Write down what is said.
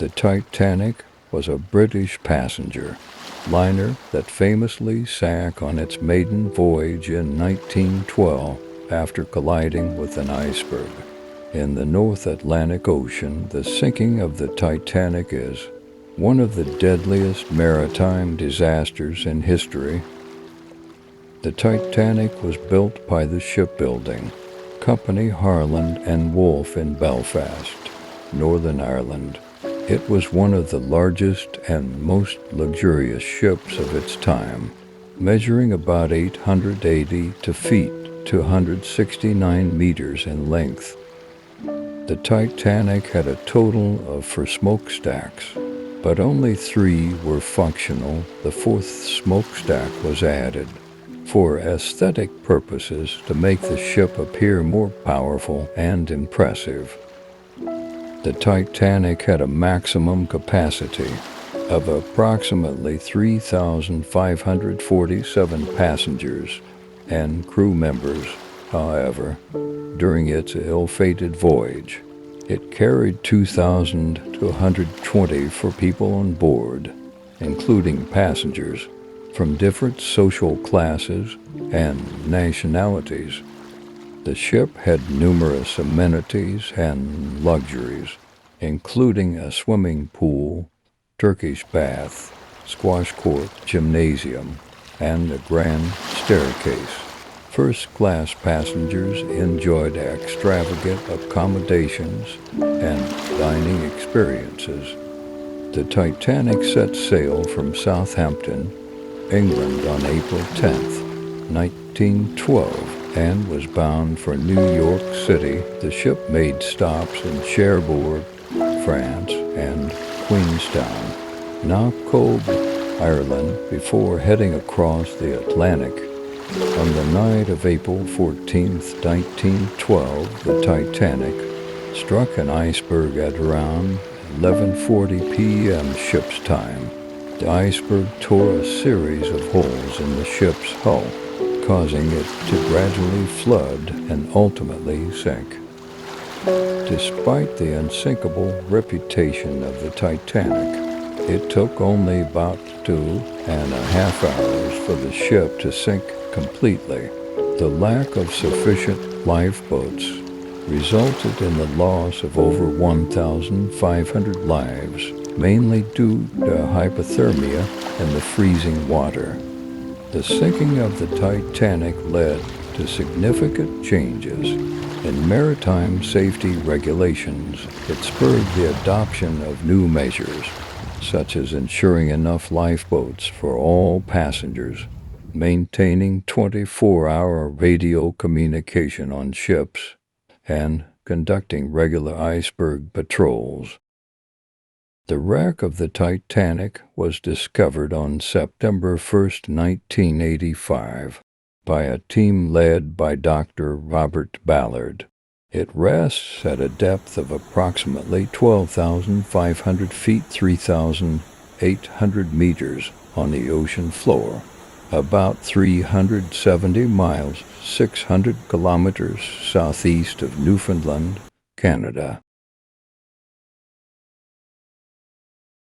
The Titanic was a British passenger liner that famously sank on its maiden voyage in 1912 after colliding with an iceberg. In the North Atlantic Ocean, the sinking of the Titanic is one of the deadliest maritime disasters in history. The Titanic was built by the shipbuilding company Harland and Wolff in Belfast, Northern Ireland. It was one of the largest and most luxurious ships of its time, measuring about 880 feet to 169 meters in length. The Titanic had a total of 4 smokestacks, but only 3 were functional. The 4th smokestack was added for aesthetic purposes to make the ship appear more powerful and impressive. The Titanic had a maximum capacity of approximately 3,547 passengers and crew members. However, during its ill-fated voyage, it carried 2,224 people on board, including passengers from different social classes and nationalities. The ship had numerous amenities and luxuries, including a swimming pool, Turkish bath, squash court, gymnasium, and a grand staircase. First-class passengers enjoyed extravagant accommodations and dining experiences. The Titanic set sail from Southampton, England on April 10, 1912, and was bound for New York City. The ship made stops in Cherbourg, France, and Queenstown, now Cobh, Ireland, before heading across the Atlantic. On the night of April 14, 1912, the Titanic struck an iceberg at around 11:40 p.m. ship's time. The iceberg tore a series of holes in the ship's hull, causing it to gradually flood and ultimately sink. Despite the unsinkable reputation of the Titanic, it took only about 2.5 hours for the ship to sink completely. The lack of sufficient lifeboats resulted in the loss of over 1,500 lives, mainly due to hypothermia and the freezing water. The sinking of the Titanic led to significant changes in maritime safety regulations. It spurred the adoption of new measures, such as ensuring enough lifeboats for all passengers, maintaining 24-hour radio communication on ships, and conducting regular iceberg patrols. The wreck of the Titanic was discovered on September 1, 1985, by a team led by Dr. Robert Ballard. It rests at a depth of approximately 12,500 feet, 3,800 meters on the ocean floor, about 370 miles, 600 kilometers southeast of Newfoundland, Canada.